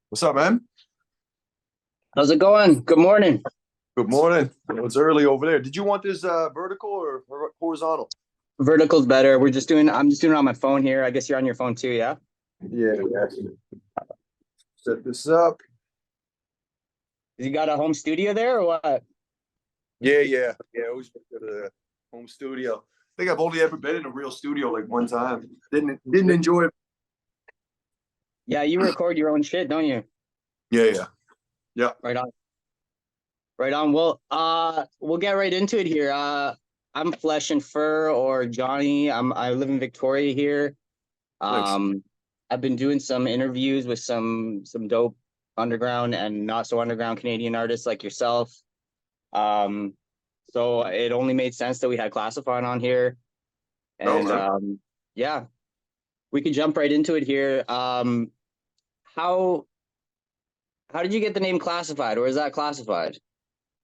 What's up, man? How's it going? Good morning. Good morning. I know it's early over there. Did you want this vertical or horizontal? Vertical's better. I'm just doing it on my phone here. I guess you're on your phone too, yeah? Yeah, yeah. Set this up. You got a home studio there or what? Yeah, yeah, yeah. I always go to the home studio. I think I've only ever been in a real studio like one time. Didn't enjoy it. Yeah, you record your own shit, don't you? Yeah, yeah, yeah. Right on. Right on. Well, we'll get right into it here. I'm Flesh and Fur or Johnny. I live in Victoria here. Thanks. Um, I've been doing some interviews with some dope underground and not so underground Canadian artists like yourself. Um, so it only made sense that we had Classified on here. And Okay. yeah, we can jump right into it here. How how did you get the name Classified, or is that classified?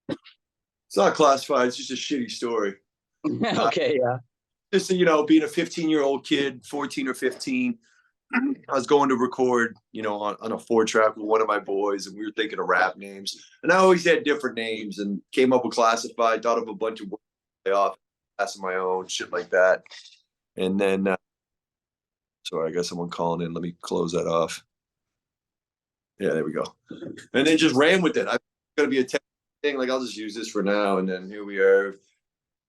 It's not classified. It's just a shitty story. Uh, Okay, yeah. just being a 15-year-old kid, 14 or 15. I was going to record, on a four track with one of my boys, and we were thinking of rap names. And I always had different names and came up with classified, thought of a bunch of words to play off, class of my own, shit like that. And then, sorry, I got someone calling in. Let me close that off. Yeah, there we go. And then just ran with it. I'm going to be a tech thing. Like, I'll just use this for now. And then here we are,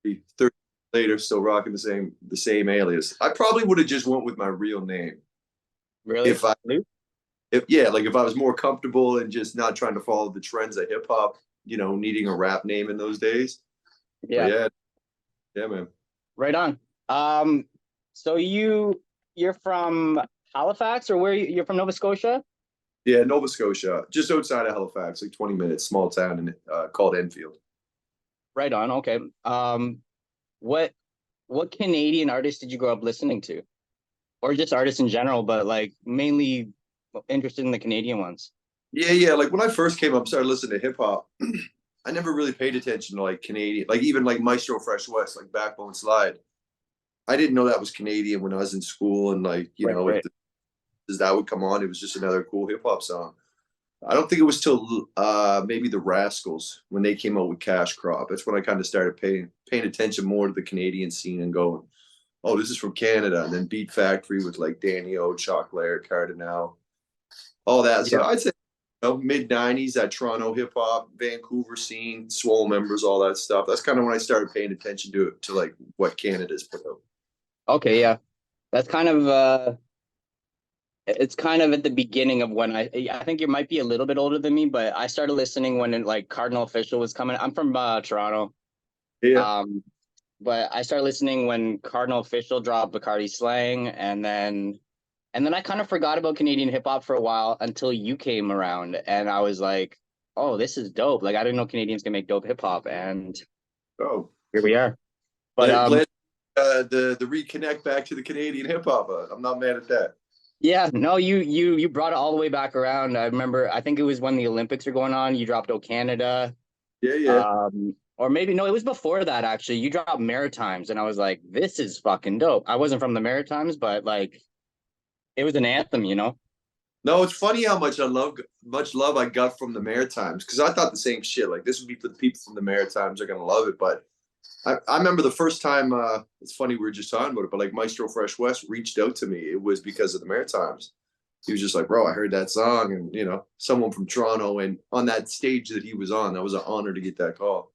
30 later, still rocking the same alias. I probably would have just went with my real name Really? if I if yeah, like if I was more comfortable and just not trying to follow the trends of hip hop, needing a rap name in those days. But Yeah, yeah, yeah, man. right on. Um, so you're from Halifax, or you're from Nova Scotia? Yeah, Nova Scotia, just outside of Halifax, like 20 minutes, small town in called Enfield. Right on. Okay. What what Canadian artists did you grow up listening to, or just artists in general, but like mainly interested in the Canadian ones? Yeah, yeah. Like when I first came up, started listening to hip hop. I never really paid attention to like Canadian, like even like Maestro Fresh West, like Backbone Slide. I didn't know that was Canadian when I was in school, and like Right, if right. that would come on, it was just another cool hip hop song. I don't think it was till maybe the Rascals when they came out with Cash Crop. That's when I kind of started paying attention more to the Canadian scene and going, oh, this is from Canada. And then Beat Factory with like Danny O, Chalk Cardinal, all that. So Yeah. I'd say mid '90s, that Toronto hip hop, Vancouver scene, Swole members, all that stuff. That's kind of when I started paying attention to like what Canada's put out. Okay, yeah. That's kind of it's kind of at the beginning of when I think you might be a little bit older than me, but I started listening when like Cardinal Official was coming. I'm from Toronto. Yeah. Um, but I started listening when Cardinal Official dropped Bacardi Slang, and then I kind of forgot about Canadian hip hop for a while until you came around, and I was like, "Oh, this is dope!" Like I didn't know Canadians can make dope hip hop, and Oh, here we are. But glad the reconnect back to the Canadian hip hop. I'm not mad at that. yeah, no, you brought it all the way back around. I remember, I think it was when the Olympics were going on. You dropped "Oh Canada," Yeah, yeah. or maybe no, it was before that actually. You dropped Maritimes, and I was like, "This is fucking dope." I wasn't from the Maritimes, but like, it was an anthem, you know? No, it's funny how much love I got from the Maritimes because I thought the same shit. Like this would be for the people from the Maritimes, they're gonna love it. But I remember the first time. It's funny we were just talking about it, but like Maestro Fresh West reached out to me. It was because of the Maritimes. He was just like, "Bro, I heard that song," and someone from Toronto, and on that stage that he was on, that was an honor to get that call.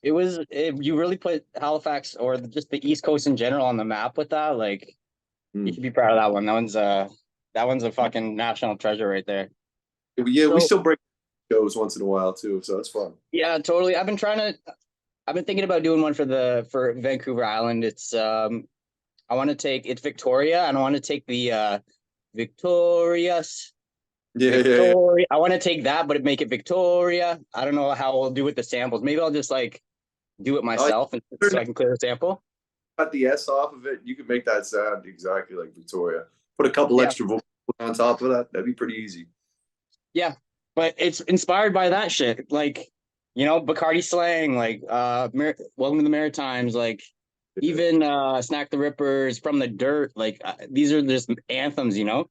You really put Halifax or just the East Coast in general on the map with that. Like, you Hmm. should be proud of that one. That one's a fucking national treasure right there. Yeah, we So still break shows once in a while too, so it's fun. yeah, totally. I've been thinking about doing one for Vancouver Island. I want to take it's Victoria, and I want to take the Victorious Yeah, yeah, yeah. Victoria. I want to take that, but make it Victoria. I don't know how I'll do with the samples. Maybe I'll just like do it I myself, and so I can clear the sample. cut the S off of it. You could make that sound exactly like Victoria. Put a couple Yeah, extra vocals on top of that. That'd be pretty easy. yeah. But it's inspired by that shit. Like, Bacardi slang, like Welcome to the Maritimes, like Yeah, even Snack the Rippers, From the Dirt, like these are just anthems, you know?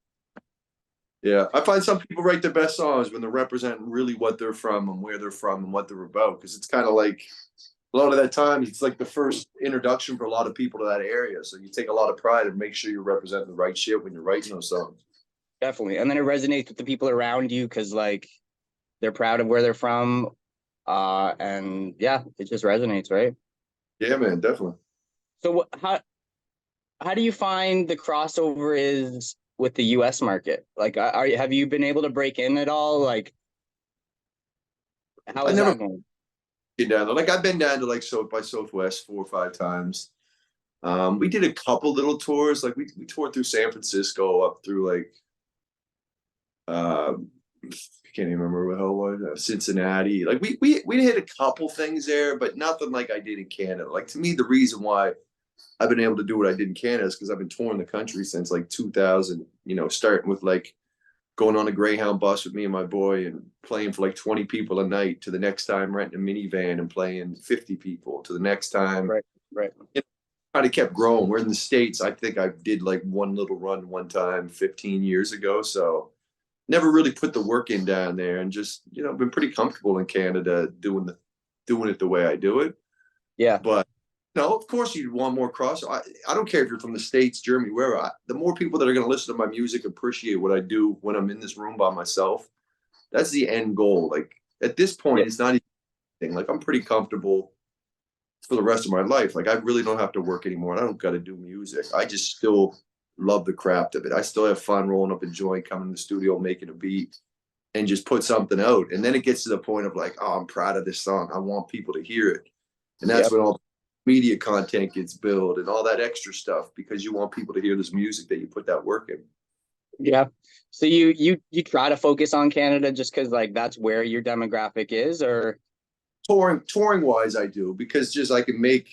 Yeah, I find some people write the best songs when they're representing really what they're from and where they're from and what they're about. Because it's kind of like a lot of that time, it's like the first introduction for a lot of people to that area. So you take a lot of pride and make sure you're representing the right shit when you're writing those songs. Definitely. And then it resonates with the people around you because like they're proud of where they're from. And yeah, it just resonates, right? Yeah, man, definitely. So how do you find the crossover is with the US market? Like have you been able to break in at all? Like how I is never that going? been down there. Like I've been down to like South by Southwest 4 or 5 times. We did a couple little tours. Like we toured through San Francisco up through like I can't even remember what the hell it was. Cincinnati. Like we hit a couple things there, but nothing like I did in Canada. Like to me, the reason why I've been able to do what I did in Canada is because I've been touring the country since like 2000. You know, starting with like going on a Greyhound bus with me and my boy and playing for like 20 people a night to the next time renting a minivan and playing 50 people to the next time. Right, right. It kind of kept growing. We're in the States. I think I did like one little run one time 15 years ago. So never really put the work in down there and just, been pretty comfortable in Canada doing it the way I do it. Yeah. But no, of course you'd want more cross. I don't care if you're from the States, Germany, wherever. The more people that are going to listen to my music, appreciate what I do when I'm in this room by myself. That's the end goal. Like at this point, Yeah. it's not even like I'm pretty comfortable for the rest of my life. Like I really don't have to work anymore. I don't got to do music. I just still love the craft of it. I still have fun rolling up a joint, coming to the studio, making a beat, and just put something out. And then it gets to the point of like, oh, I'm proud of this song. I want people to hear it. And that's Yep. when all media content gets built and all that extra stuff because you want people to hear this music that you put that work in. Yeah. So you try to focus on Canada just because like that's where your demographic is, or Touring wise, I do because just I can make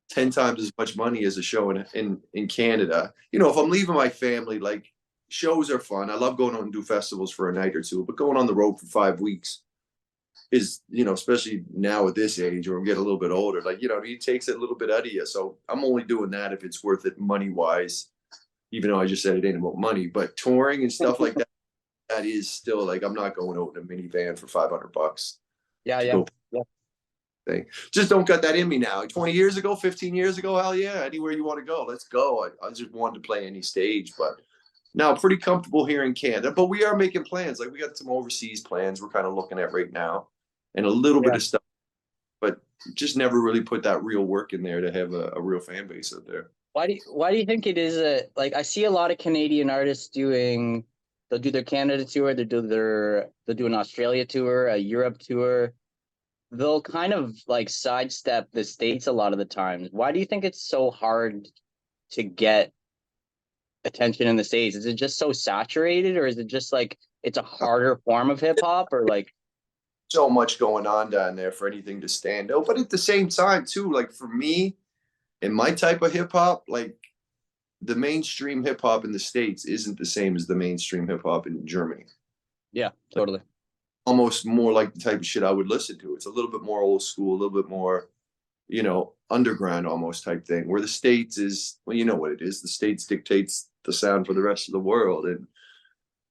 10 times as much money as a show in Canada. If I'm leaving my family, like shows are fun. I love going out and do festivals for a night or two, but going on the road for 5 weeks is, especially now at this age where I'm getting a little bit older, like, it takes it a little bit out of you. So I'm only doing that if it's worth it money wise, even though I just said it ain't about money, but touring and stuff like that, that is still like, I'm not going out in a minivan for $500 yeah, to yeah, go yeah, thing. Just don't got that in me now. 20 years ago, 15 years ago, hell yeah, anywhere you want to go, let's go. I just wanted to play any stage, but now pretty comfortable here in Canada. But we are making plans. Like we got some overseas plans we're kind of looking at right now, and a little bit yeah. of stuff, but just never really put that real work in there to have a real fan base out there. Why do you think it is like I see a lot of Canadian artists they'll do their Canada tour, they'll do an Australia tour, a Europe tour. They'll kind of like sidestep the States a lot of the times. Why do you think it's so hard to get attention in the States? Is it just so saturated, or is it just like it's a harder form of hip hop, or like So much going on down there for anything to stand out. But at the same time, too, like for me and my type of hip hop, like the mainstream hip hop in the States isn't the same as the mainstream hip hop in Germany. yeah, totally. Almost more like the type of shit I would listen to. It's a little bit more old school, a little bit more, underground almost type thing. Where the States is, well, you know what it is. The States dictates the sound for the rest of the world. And,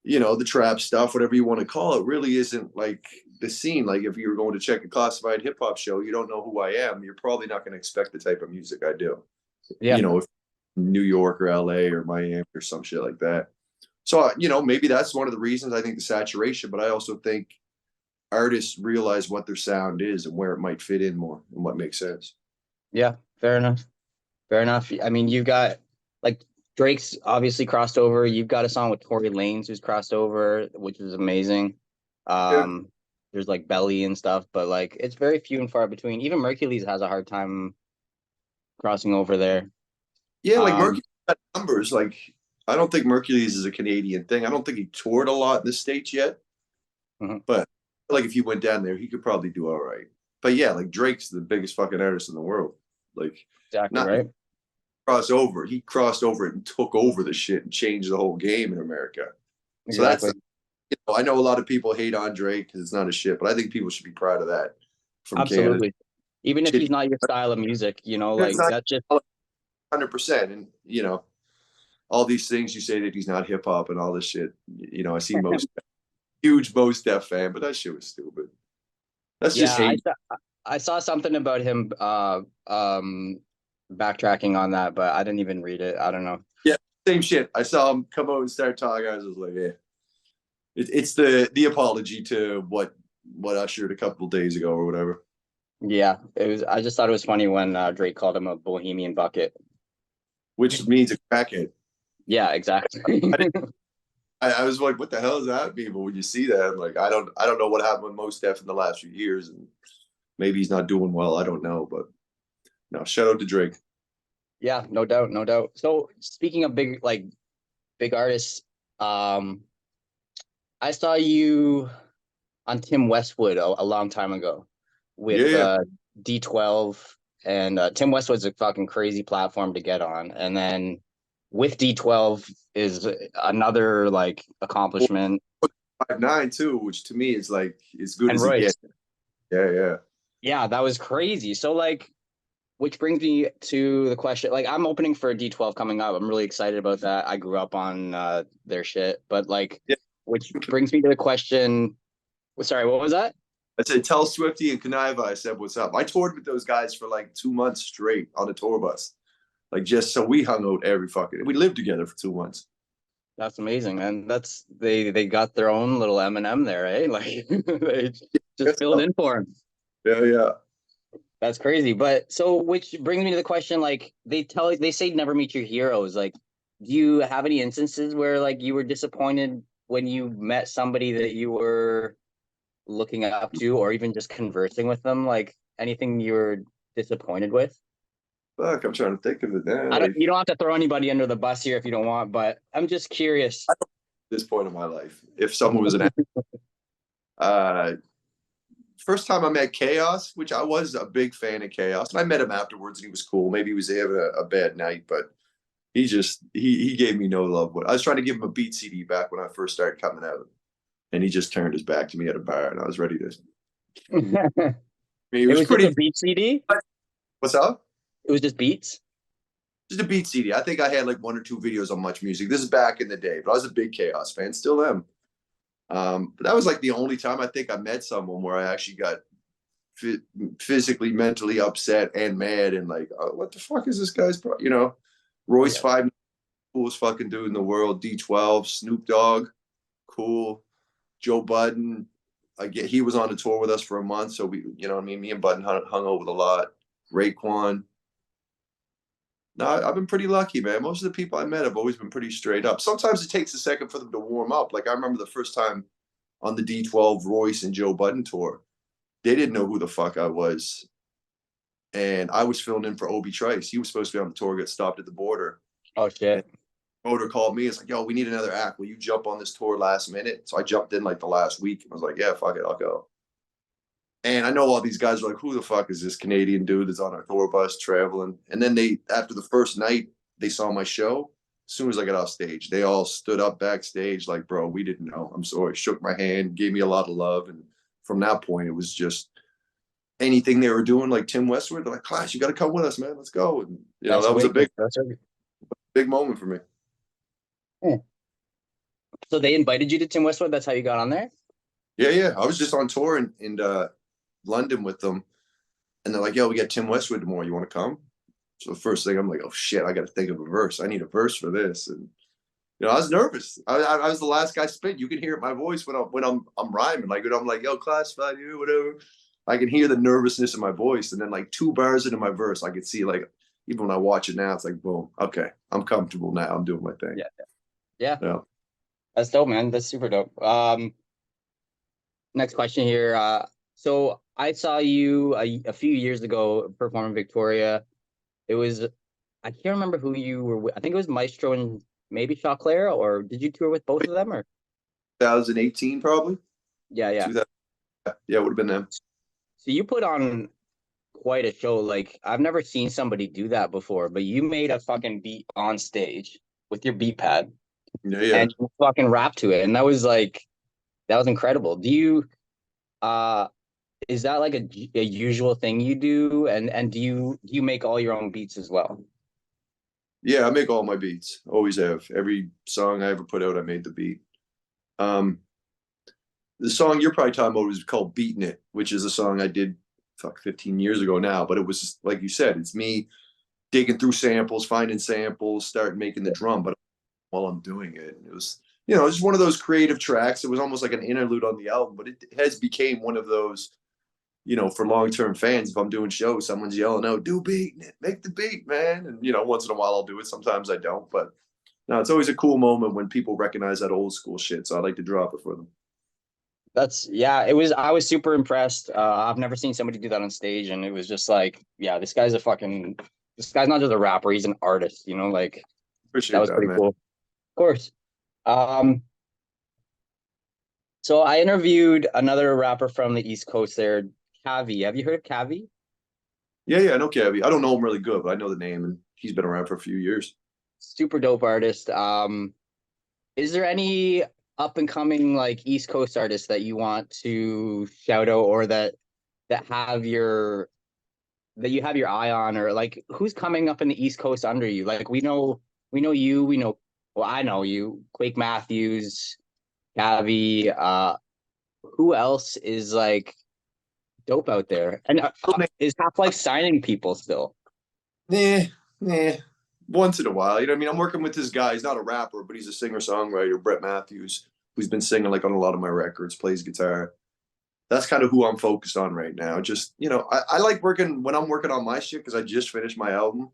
the trap stuff, whatever you want to call it, really isn't like the scene. Like if you're going to check a classified hip hop show, you don't know who I am, you're probably not going to expect the type of music I do. Yeah, If New York or LA or Miami or some shit like that. So, maybe that's one of the reasons I think the saturation, but I also think artists realize what their sound is and where it might fit in more and what makes sense. yeah, fair enough. Fair enough. I mean, you've got like Drake's obviously crossed over. You've got a song with Tory Lanez who's crossed over, which is amazing. Yeah. There's like Belly and stuff, but like it's very few and far between. Even Mercules has a hard time crossing over there. Yeah, like Um, Mercury got numbers. Like, I don't think Mercury's is a Canadian thing. I don't think he toured a lot in the States yet. mhm. But like if he went down there, he could probably do all right. But yeah, like Drake's the biggest fucking artist in the world. Like Exactly not right. crossover. He crossed over it and took over the shit and changed the whole game in America. So that's Exactly. I know a lot of people hate on Drake because it's not a shit, but I think people should be proud of that from Canada. Absolutely. Even if he's not your style of music, It's like not that's just 100%. And all these things you say that he's not hip hop and all this shit. You know, I see most huge Mos Def fan, but that shit was stupid. That's just Yeah, hate. I saw something about him backtracking on that, but I didn't even read it. I don't know. Yeah, same shit. I saw him come out and start talking. I was like, yeah, it's the apology to what ushered a couple of days ago or whatever. Yeah, it was. I just thought it was funny when Drake called him a bohemian bucket. Which means a crackhead. Yeah, exactly. I was like, what the hell does that mean? But when you see that, I'm like, I don't know what happened with Mos Def in the last few years, and maybe he's not doing well. I don't know, but no, shout out to Drake. Yeah, no doubt, no doubt. So speaking of big artists, um, I saw you on Tim Westwood a long time ago Yeah, with yeah. D12, and Tim Westwood's a fucking crazy platform to get on, and then with D12 is another like accomplishment. 5'9" too, which to me is like as good And as it Royce, gets. Yeah, yeah. yeah, that was crazy. So like, which brings me to the question. Like, I'm opening for D12 coming up. I'm really excited about that. I grew up on their shit, but like, Yeah. which brings me to the question. Sorry, what was that? I said, tell Swifty and Kaniva, I said, what's up? I toured with those guys for like 2 months straight on a tour bus. Like, just so we hung out every fucking, we lived together for 2 months. That's amazing, man. That's they got their own little M&M there, eh? Like they just filled in for him. Yeah, yeah. That's crazy. But so, which brings me to the question: like they say never meet your heroes. Like, do you have any instances where like you were disappointed when you met somebody that you were looking up to, or even just conversing with them? Like anything you were disappointed with? Fuck, I'm trying to think of it now. I don't. Like, You don't have to throw anybody under the bus here if you don't want, but I'm just curious. at this point in my life, if someone was an uh first time I met Chaos, which I was a big fan of Chaos, and I met him afterwards, and he was cool. Maybe he was having a bad night, but he gave me no love. I was trying to give him a beat CD back when I first started coming out, and he just turned his back to me at a bar, and I was ready to. I mean, it It was was just pretty. a beat CD. What's up? It was just beats. Just a beat CD. I think I had like 1 or 2 videos on Much Music. This is back in the day, but I was a big Chaos fan, still am. But that was like the only time I think I met someone where I actually got physically, mentally upset and mad, and like, oh, what the fuck is this guy's? You know, Royce Yeah. 5, coolest fucking dude in the world. D12, Snoop Dogg, cool. Joe Budden, he was on a tour with us for a month, so we, you know what I mean. Me and Budden hung over a lot. Raekwon. No, I've been pretty lucky, man. Most of the people I met have always been pretty straight up. Sometimes it takes a second for them to warm up. Like I remember the first time on the D12 Royce and Joe Budden tour, they didn't know who the fuck I was. And I was filling in for Obi Trice. He was supposed to be on the tour, get stopped at the border. Oh shit. Promoter called me. It's like, yo, we need another act. Will you jump on this tour last minute? So I jumped in like the last week. I was like, yeah, fuck it, I'll go. And I know all these guys are like, who the fuck is this Canadian dude that's on our tour bus traveling? And then after the first night, they saw my show. As soon as I got off stage, they all stood up backstage like, bro, we didn't know. I'm sorry. Shook my hand, gave me a lot of love. And from that point, it was just anything they were doing, like Tim Westwood, they're like, Clash, you got to come with us, man. Let's go. And, That's that was a big moment for me. Hmm. So they invited you to Tim Westwood. That's how you got on there. Yeah, yeah. I was just on tour in London with them. And they're like, yo, we got Tim Westwood tomorrow. You want to come? So the first thing I'm like, oh shit, I got to think of a verse. I need a verse for this. And I was nervous. I was the last guy spit. You can hear it in my voice when I'm rhyming. Like when I'm like, yo, classified you, whatever. I can hear the nervousness in my voice. And then like 2 bars into my verse, I could see like, even when I watch it now, it's like, boom, okay, I'm comfortable now. I'm doing my thing. Yeah. That's dope, man. That's super dope. Next question here. So I saw you a few years ago perform in Victoria. It was, I can't remember who you were with. I think it was Maestro and maybe Choclair, or did you tour with both of them? Or 2018 probably. yeah. 2000, yeah, it would have been them. So you put on quite a show. Like I've never seen somebody do that before, but you made a fucking beat on stage with your beat pad Yeah. and you fucking rap to it. And that was incredible. Do you is that like a usual thing you do? And do you make all your own beats as well? Yeah, I make all my beats. Always have. Every song I ever put out, I made the beat. Um, the song you're probably talking about is called "Beating It," which is a song I did 15 years ago now. But it was like you said, it's me digging through samples, finding samples, start making the drum. But while I'm doing it, it was it's just one of those creative tracks. It was almost like an interlude on the album, but it has became one of those for long-term fans, if I'm doing shows, someone's yelling out, do beat, make the beat, man. And, once in a while I'll do it. Sometimes I don't, but no, it's always a cool moment when people recognize that old school shit. So I like to drop it for them. Yeah, I was super impressed. I've never seen somebody do that on stage, and it was just like, yeah, this guy's not just a rapper, he's an artist, like that Appreciate was that, pretty man. cool. Of course. Um, so I interviewed another rapper from the East Coast there, Cavi. Have you heard of Cavi? Yeah, I know Cavi. I don't know him really good, but I know the name, and he's been around for a few years. Super dope artist. Is there any up and coming like East Coast artists that you want to shout out, or that have your that you have your eye on, or like who's coming up in the East Coast under you? Like we know well, I know you, Quake Matthews, Cavi, who else is like dope out there? And is Halflife signing people still? Nah, nah. Once in a while, what I mean? I'm working with this guy. He's not a rapper, but he's a singer-songwriter, Brett Matthews, who's been singing like on a lot of my records, plays guitar. That's kind of who I'm focused on right now. Just, I like working when I'm working on my shit because I just finished my album,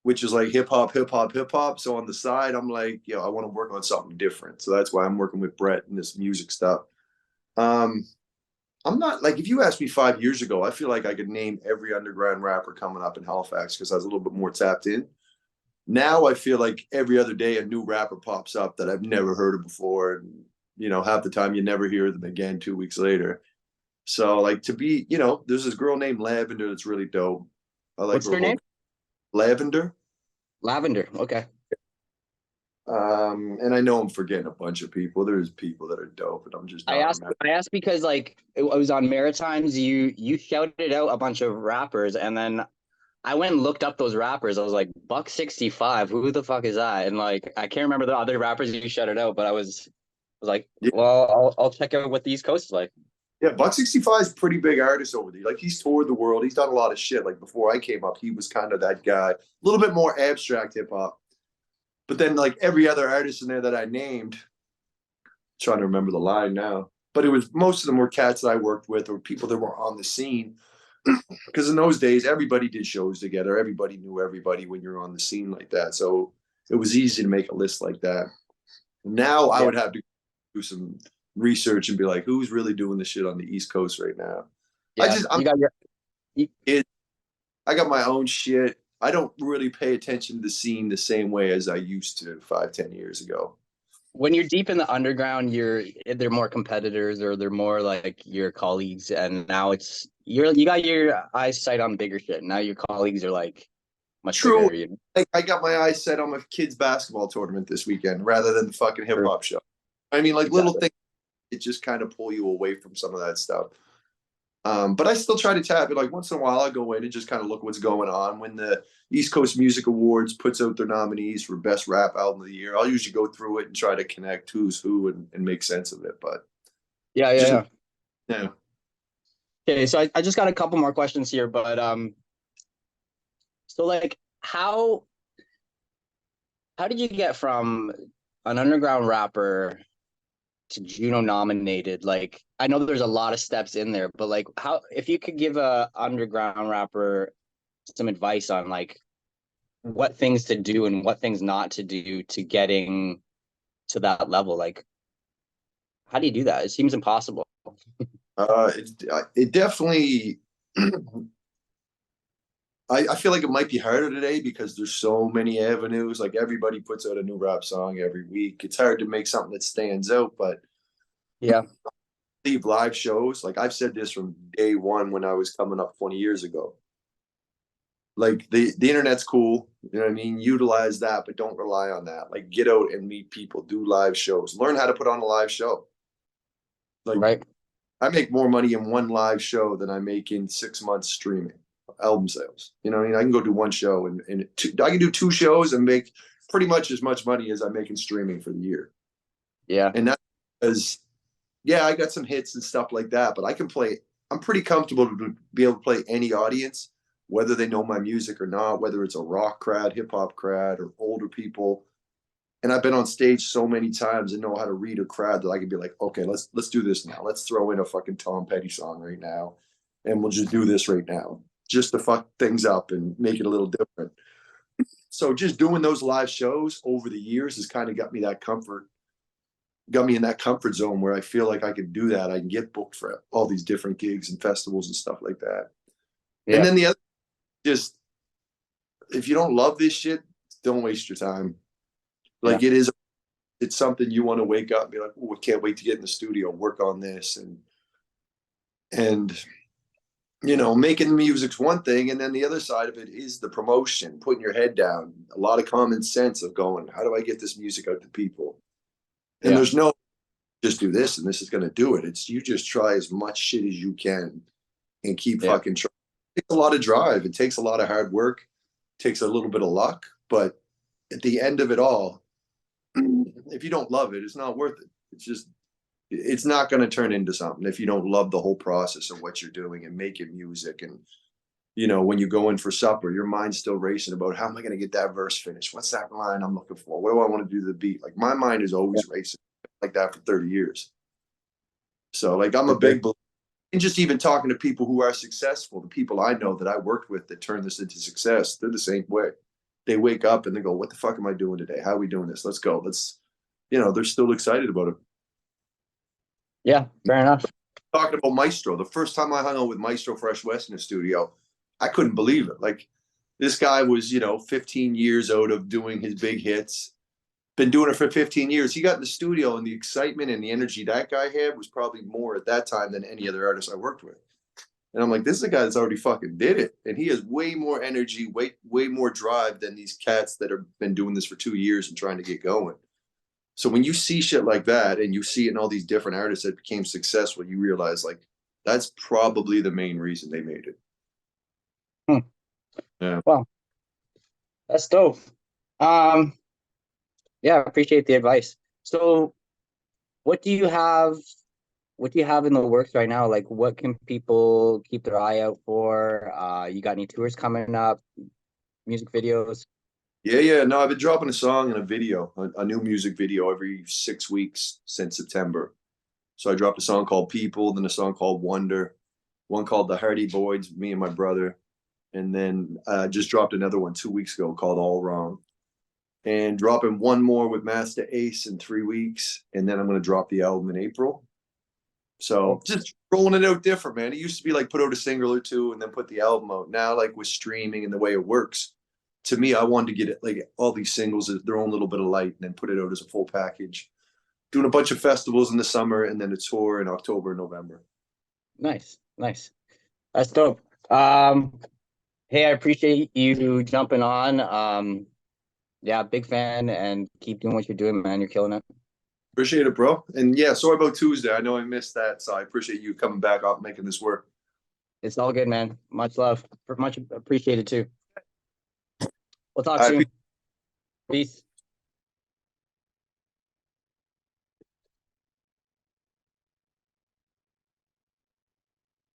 which is like hip hop, hip hop, hip hop. So on the side, I'm like, I want to work on something different. So that's why I'm working with Brett and this music stuff. Um, I'm not like if you asked me 5 years ago, I feel like I could name every underground rapper coming up in Halifax because I was a little bit more tapped in. Now I feel like every other day a new rapper pops up that I've never heard of before. And, half the time you never hear them again 2 weeks later. So like to be, there's this girl named Lavender that's really dope. I like What's her their whole name? Lavender. Lavender. Okay. And I know I'm forgetting a bunch of people. There's people that are dope, and I'm just I not asked remembering. I asked because like it was on Maritimes, you shouted out a bunch of rappers, and then I went and looked up those rappers. I was like, Buck 65, who the fuck is that? And like I can't remember the other rappers you shouted out, but I was like, Yeah, well, I'll check out what the East Coast is like. yeah. Buck 65 is a pretty big artist over there. Like he's toured the world. He's done a lot of shit. Like before I came up, he was kind of that guy. A little bit more abstract hip hop. But then like every other artist in there that I named, trying to remember the line now. But it was most of them were cats that I worked with or people that were on the scene. Because in those days, everybody did shows together. Everybody knew everybody when you're on the scene like that. So it was easy to make a list like that. Now I Yeah. would have to do some research and be like, who's really doing the shit on the East Coast right now? Yeah. I'm You got your you, it. I got my own shit. I don't really pay attention to the scene the same way as I used to 5, 10 years ago. when you're deep in the underground, they're more competitors or they're more like your colleagues, and now you got your eyesight on bigger shit. Now your colleagues are like much True. bigger. Like I got my eyes set on my kids' basketball tournament this weekend rather than the fucking hip hop show. I mean, like little Exactly. things, it just kind of pull you away from some of that stuff. But I still try to tap it. Like once in a while, I go in and just kind of look what's going on. When the East Coast Music Awards puts out their nominees for Best Rap Album of the Year, I'll usually go through it and try to connect who's who and make sense of it. But Yeah, just yeah. yeah, Okay, so I just got a couple more questions here, but so like how did you get from an underground rapper to Juno nominated? Like I know there's a lot of steps in there, but like how if you could give a underground rapper some advice on like what things to do and what things not to do to getting to that level, like how do you do that? It seems impossible. it definitely. I feel like it might be harder today because there's so many avenues. Like everybody puts out a new rap song every week. It's hard to make something that stands out, but Yeah. leave live shows. Like I've said this from day one when I was coming up 20 years ago. Like the internet's cool, you know what I mean? Utilize that, but don't rely on that. Like get out and meet people, do live shows, learn how to put on a live show. Like Right. I make more money in one live show than I make in 6 months streaming. album sales. You know what I mean? I can go do one show and I can do 2 shows and make pretty much as much money as I make in streaming for the year. Yeah. And that's because, yeah, I got some hits and stuff like that, but I can play. I'm pretty comfortable to be able to play any audience, whether they know my music or not, whether it's a rock crowd, hip hop crowd, or older people. And I've been on stage so many times and know how to read a crowd that I can be like, okay, let's do this now. Let's throw in a fucking Tom Petty song right now, and we'll just do this right now, just to fuck things up and make it a little different. So just doing those live shows over the years has kind of got me in that comfort zone where I feel like I can do that. I can get booked for all these different gigs and festivals and stuff like that. Yeah. And then the other, just if you don't love this shit, don't waste your time. Like it's something you want to wake up and be like, oh, I can't wait to get in the studio, work on this. And you know, making music's one thing. And then the other side of it is the promotion, putting your head down, a lot of common sense of going, how do I get this music out to people? And there's no just do this and this is going to do it. It's you just try as much shit as you can and keep fucking trying. It takes a lot of drive. It takes a lot of hard work. It takes a little bit of luck. But at the end of it all, if you don't love it, it's not worth it. It's not going to turn into something if you don't love the whole process of what you're doing and making music. And, you know, when you go in for supper, your mind's still racing about how am I going to get that verse finished? What's that line I'm looking for? What do I want to do to the beat? Like my mind is always racing like that for 30 years. So like, I'm a big believer. And just even talking to people who are successful, the people I know that I worked with that turned this into success, they're the same way. They wake up and they go, what the fuck am I doing today? How are we doing this? Let's go. You know, they're still excited about it. Yeah, fair enough. Talking about Maestro, the first time I hung out with Maestro Fresh West in the studio, I couldn't believe it. Like this guy was, you know, 15 years out of doing his big hits, been doing it for 15 years. He got in the studio and the excitement and the energy that guy had was probably more at that time than any other artist I worked with. And I'm like, this is a guy that's already fucking did it. And he has way more energy, way more drive than these cats that have been doing this for 2 years and trying to get going. So when you see shit like that and you see it in all these different artists that became successful, you realize like that's probably the main reason they made it. Yeah. Well, that's dope. Yeah, I appreciate the advice. So what do you have in the works right now? Like what can people keep their eye out for? You got any tours coming up, music videos? Yeah. No, I've been dropping a song and a video, a new music video every 6 weeks since September. So I dropped a song called People, then a song called Wonder, one called The Hardy Boys, me and my brother. And then just dropped another one 2 weeks ago called All Wrong. And dropping one more with Master Ace in 3 weeks. And then I'm going to drop the album in April. So just rolling it out different, man. It used to be like put out a single or two and then put the album out. Now, like with streaming and the way it works, to me, I wanted to get it like all these singles as their own little bit of light and then put it out as a full package. Doing a bunch of festivals in the summer and then a tour in October and November. Nice. That's dope. Hey, I appreciate you jumping on. Yeah, big fan, and keep doing what you're doing, man. You're killing it. Appreciate it, bro. And yeah, sorry about Tuesday. I know I missed that, so I appreciate you coming back off making this work. It's all good, man. Much love. Much appreciated too. We'll talk soon. Peace.